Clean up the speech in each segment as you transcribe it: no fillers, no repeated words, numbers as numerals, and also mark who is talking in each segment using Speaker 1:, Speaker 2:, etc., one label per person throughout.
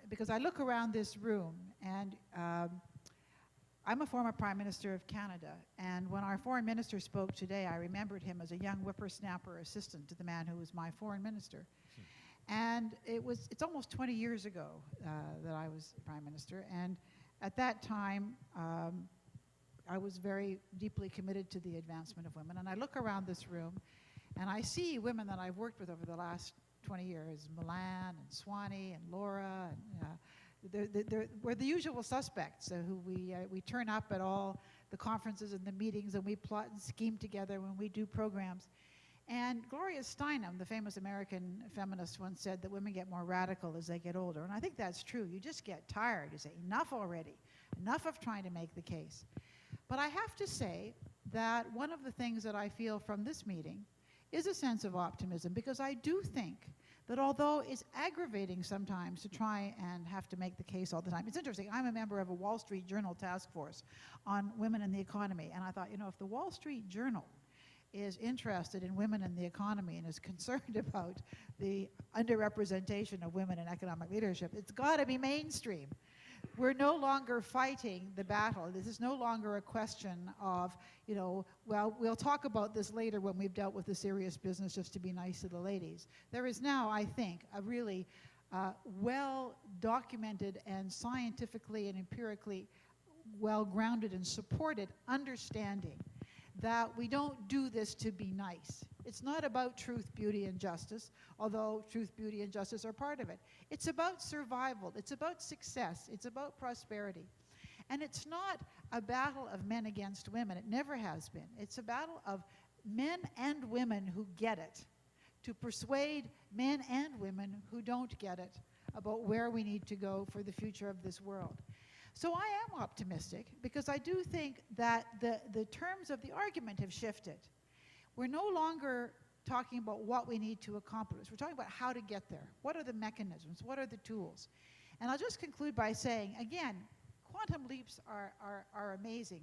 Speaker 1: because I look around this room, and I'm a former Prime Minister of Canada, and when our Foreign Minister spoke today, I remembered him as a young whippersnapper assistant to the man who was my Foreign Minister. And it's almost 20 years ago that I was Prime Minister, and at that time, I was very deeply committed to the advancement of women. And I look around this room, and I see women that I've worked with over the last 20 years, Milan and Swanee and Laura. And, we're the usual suspects who we turn up at all the conferences and the meetings, and we plot and scheme together when we do programs. And Gloria Steinem, the famous American feminist, once said that women get more radical as they get older. And I think that's true. You just get tired. You say, enough already. Enough of trying to make the case. But I have to say that one of the things that I feel from this meeting is a sense of optimism, because I do think that although it's aggravating sometimes to try and have to make the case all the time. It's interesting, I'm a member of a Wall Street Journal task force on women in the economy, and I thought, you know, if the Wall Street Journal is interested in women in the economy and is concerned about the underrepresentation of women in economic leadership, it's got to be mainstream. We're no longer fighting the battle. This is no longer a question of, you know, well, we'll talk about this later when we've dealt with the serious business, just to be nice to the ladies. There is now, I think, a really well-documented and scientifically and empirically well-grounded and supported understanding that we don't do this to be nice. It's not about truth, beauty, and justice, although truth, beauty, and justice are part of it. It's about survival. It's about success. It's about prosperity. And it's not a battle of men against women. It never has been. It's a battle of men and women who get it, to persuade men and women who don't get it about where we need to go for the future of this world. So I am optimistic, because I do think that the terms of the argument have shifted. We're no longer talking about what we need to accomplish. We're talking about how to get there. What are the mechanisms? What are the tools? And I'll just conclude by saying, again, quantum leaps are amazing.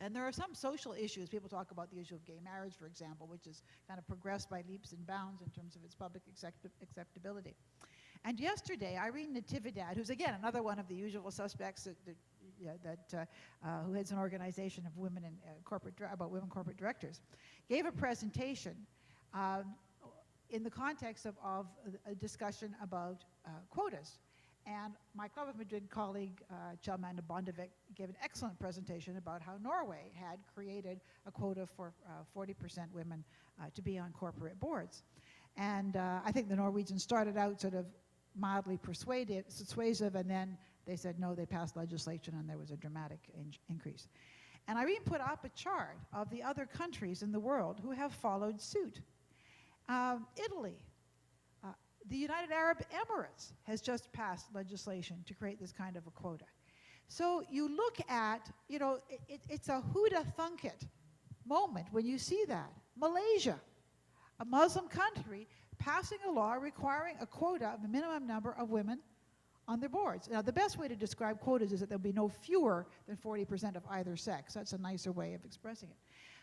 Speaker 1: And there are some social issues. People talk about the issue of gay marriage, for example, which has kind of progressed by leaps and bounds in terms of its public acceptability. And yesterday, Irene Natividad, who's again another one of the usual suspects who heads an organization of women in about women corporate directors, gave a presentation in the context of a discussion about quotas. And my Club of Madrid colleague, Chelmanda Bondevic, gave an excellent presentation about how Norway had created a quota for 40% women to be on corporate boards. And I think the Norwegians started out sort of mildly persuasive, and then they said no, they passed legislation, and there was a dramatic increase. And Irene put up a chart of the other countries in the world who have followed suit. Italy, the United Arab Emirates has just passed legislation to create this kind of a quota. So you look at, you know, it's a who'da thunk it moment when you see that. Malaysia, a Muslim country, passing a law requiring a quota of the minimum number of women on their boards. Now, the best way to describe quotas is that there'll be no fewer than 40% of either sex. That's a nicer way of expressing it.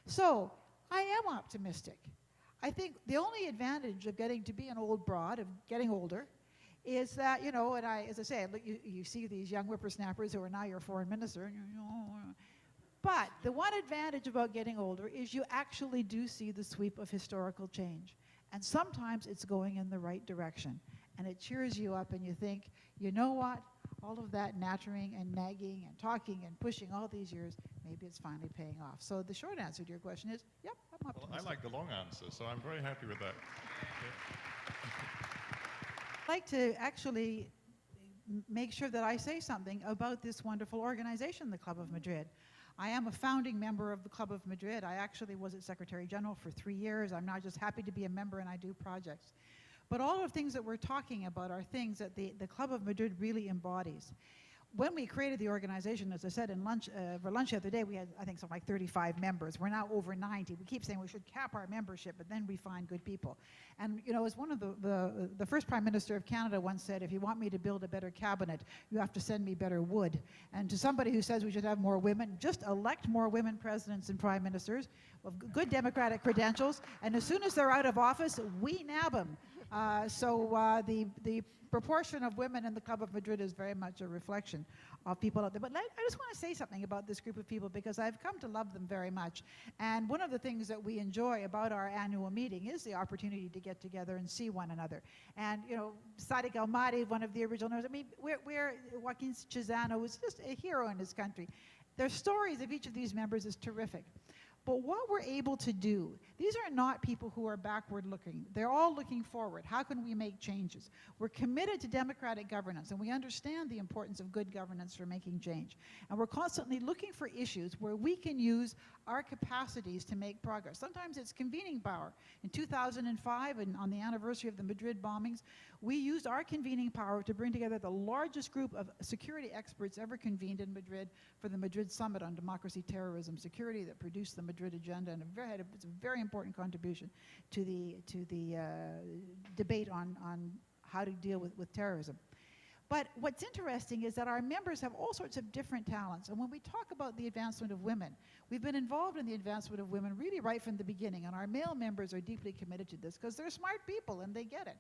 Speaker 1: So I am optimistic. I think the only advantage of getting to be an old broad, of getting older, is that, you know, and as I say, you see these young whippersnappers who are now your foreign minister, and but the one advantage about getting older is you actually do see the sweep of historical change. And sometimes it's going in the right direction. And it cheers you up, and you think, you know what? All of that nattering and nagging and talking and pushing all these years, maybe it's finally paying off. So the short answer to your question is, yep, I'm optimistic.
Speaker 2: Well, I like the long answer, so I'm very happy with that.
Speaker 1: I'd like to actually make sure that I say something about this wonderful organization, the Club of Madrid. I am a founding member of the Club of Madrid. I actually was its Secretary General for 3 years. I'm now just happy to be a member, and I do projects. But all of the things that we're talking about are things that the Club of Madrid really embodies. When we created the organization, as I said, for lunch the other day, we had, I think, something like 35 members. We're now over 90. We keep saying we should cap our membership, but then we find good people. And, you know, as one of the first Prime Minister of Canada once said, if you want me to build a better cabinet, you have to send me better wood. And to somebody who says we should have more women, just elect more women presidents and prime ministers of good democratic credentials, and as soon as they're out of office, we nab them. The proportion of women in the Club of Madrid is very much a reflection of people out there. But I just want to say something about this group of people because I've come to love them very much. And one of the things that we enjoy about our annual meeting is the opportunity to get together and see one another. And, you know, Sadiq Al-Mahdi, one of the originals, I mean, Joaquin Chizano was just a hero in his country. Their stories of each of these members is terrific. But what we're able to do, these are not people who are backward looking. They're all looking forward. How can we make changes? We're committed to democratic governance, and we understand the importance of good governance for making change. And we're constantly looking for issues where we can use our capacities to make progress. Sometimes it's convening power. In 2005, and on the anniversary of the Madrid bombings, we used our convening power to bring together the largest group of security experts ever convened in Madrid for the Madrid Summit on Democracy, Terrorism, Security that produced the Madrid Agenda, and it's a very important contribution to the debate on how to deal with terrorism. But what's interesting is that our members have all sorts of different talents. And when we talk about the advancement of women, we've been involved in the advancement of women really right from the beginning. And our male members are deeply committed to this because they're smart people and they get it.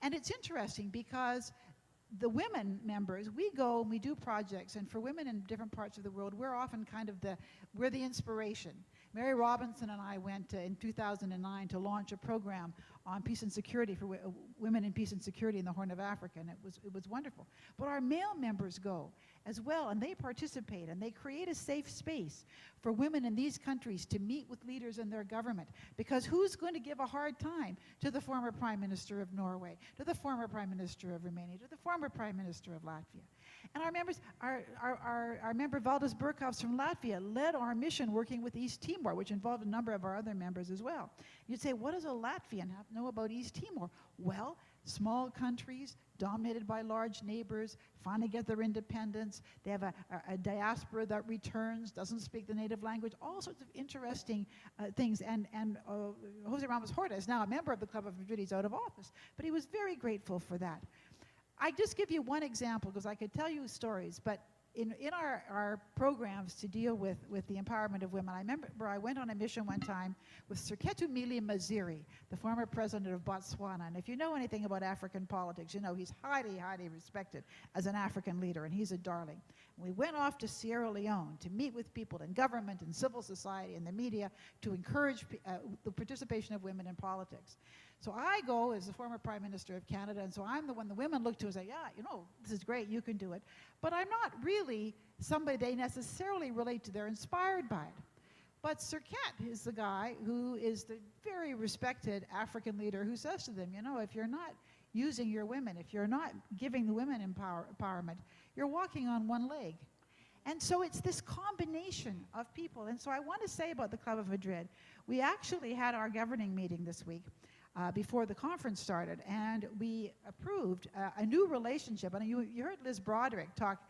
Speaker 1: And it's interesting because the women members, we go and we do projects. And for women in different parts of the world, we're often kind of we're the inspiration. Mary Robinson and I went in 2009 to launch a program on peace and security for women in peace and security in the Horn of Africa, and it was wonderful. But our male members go as well, and they participate, and they create a safe space for women in these countries to meet with leaders in their government. Because who's going to give a hard time to the former Prime Minister of Norway, to the former Prime Minister of Romania, to the former Prime Minister of Latvia? And our members, our member Valdis Burkhovs from Latvia led our mission working with East Timor, which involved a number of our other members as well. You'd say, what does a Latvian have to know about East Timor? Well, small countries dominated by large neighbors, finally get their independence. They have a diaspora that returns, doesn't speak the native language, all sorts of interesting things. And Jose Ramos Horta is now a member of the Club of Madrid. He's out of office, but he was very grateful for that. I just give you one example because I could tell you stories, but in our programs to deal with the empowerment of women, I remember I went on a mission one time with Serketumili Maziri, the former president of Botswana. And if you know anything about African politics, you know he's highly, highly respected as an African leader, and he's a darling. And we went off to Sierra Leone to meet with people in government and civil society and the media to encourage the participation of women in politics. So I go as the former Prime Minister of Canada, and so I'm the one the women look to and say, yeah, you know, this is great, you can do it. But I'm not really somebody they necessarily relate to. They're inspired by it. But Serket is the guy who is the very respected African leader who says to them, you know, if you're not using your women, if you're not giving the women empowerment, you're walking on one leg. And so it's this combination of people. And so I want to say about the Club of Madrid, we actually had our governing meeting this week. Before the conference started, and we approved a new relationship. And you heard Liz Broderick talk,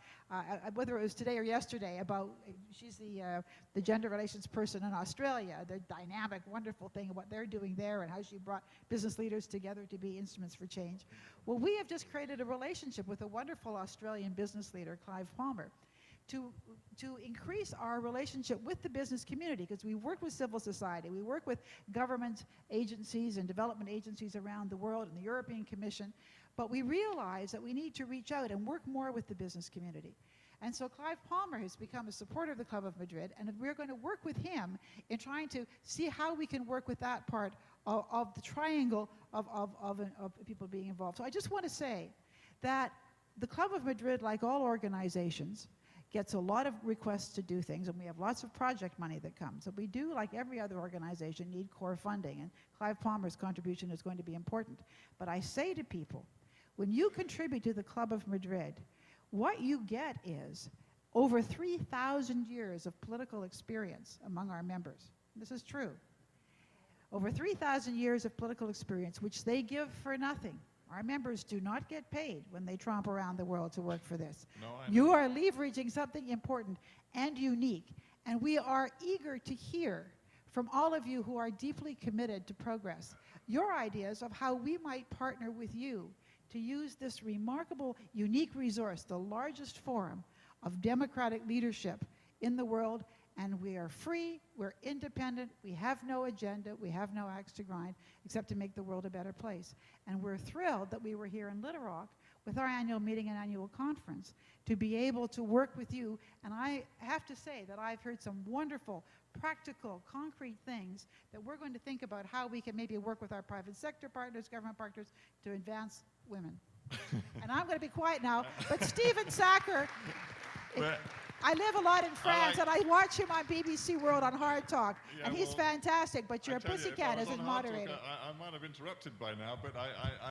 Speaker 1: whether it was today or yesterday, about she's the gender relations person in Australia, the dynamic, wonderful thing of what they're doing there and how she brought business leaders together to be instruments for change. Well, we have just created a relationship with a wonderful Australian business leader, Clive Palmer, to increase our relationship with the business community, because we work with civil society, we work with government agencies and development agencies around the world and the European Commission, but we realize that we need to reach out and work more with the business community. And so Clive Palmer has become a supporter of the Club of Madrid, and we're going to work with him in trying to see how we can work with that part of the triangle of people being involved. So I just want to say that the Club of Madrid, like all organizations, gets a lot of requests to do things, and we have lots of project money that comes. So we do, like every other organization, need core funding, and Clive Palmer's contribution is going to be important. But I say to people, when you contribute to the Club of Madrid, what you get is over 3,000 years of political experience among our members. This is true. Over 3,000 years of political experience, which they give for nothing. Our members do not get paid when they tromp around the world to work for this.
Speaker 2: No,
Speaker 1: you are leveraging something important and unique, and we are eager to hear from all of you who are deeply committed to progress, your ideas of how we might partner with you to use this remarkable, unique resource, the largest forum of democratic leadership in the world, and we are free, we're independent, we have no agenda, we have no axe to grind, except to make the world a better place. And we're thrilled that we were here in Little Rock with our annual meeting and annual conference to be able to work with you. And I have to say that I've heard some wonderful, practical, concrete things that we're going to think about how we can maybe work with our private sector partners, government partners, to advance women. And I'm going to be quiet now, but Stephen Sacker, I live a lot in France, and I watch him on BBC World on Hard Talk, and he's fantastic, but you're a pussycat as his moderator.
Speaker 2: I might have interrupted by now, but I